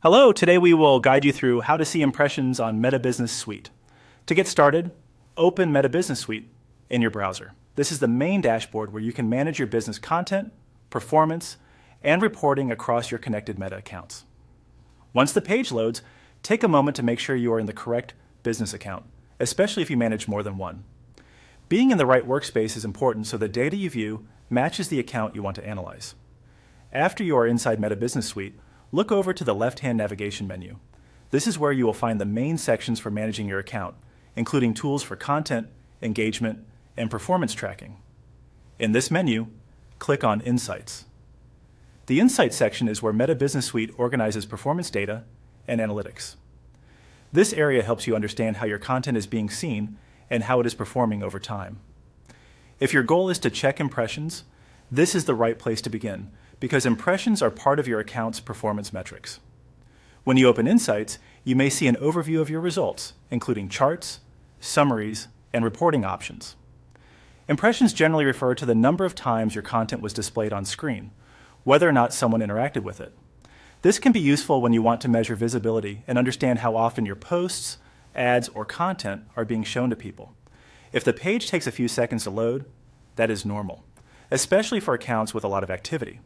Hello, today we will guide you through how to see impressions on Meta Business Suite. To get started, open Meta Business Suite in your browser. This is the main dashboard where you can manage your business content, performance, and reporting across your connected Meta accounts. Once the page loads, take a moment to make sure you are in the correct business account, especially if you manage more than one. Being in the right workspace is important so the data you view matches the account you want to analyze. After you are inside Meta Business Suite, look over to the left-hand navigation menu. This is where you will find the main sections for managing your account, including tools for content, engagement, and performance tracking. In this menu, click on Insights. The Insights section is where Meta Business Suite organizes performance data and analytics. This area helps you understand how your content is being seen and how it is performing over time. If your goal is to check impressions, this is the right place to begin, because impressions are part of your account's performance metrics. When you open Insights, you may see an overview of your results, including charts, summaries, and reporting options. Impressions generally refer to the number of times your content was displayed on screen, whether or not someone interacted with it. This can be useful when you want to measure visibility and understand how often your posts, ads, or content are being shown to people. If the page takes a few seconds to load, that is normal, especially for accounts with a lot of activity.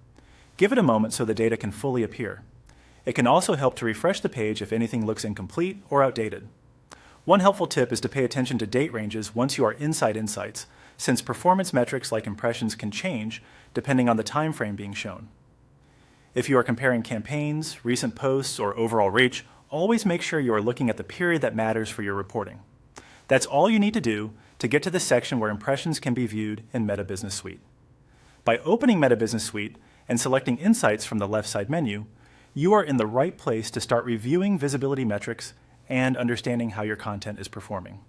Give it a moment so the data can fully appear. It can also help to refresh the page if anything looks incomplete or outdated. One helpful tip is to pay attention to date ranges once you are inside Insights, since performance metrics like impressions can change depending on the time frame being shown. If you are comparing campaigns, recent posts, or overall reach, always make sure you are looking at the period that matters for your reporting. That's all you need to do to get to the section where impressions can be viewed in Meta Business Suite. By opening Meta Business Suite and selecting Insights from the left side menu, you are in the right place to start reviewing visibility metrics and understanding how your content is performing.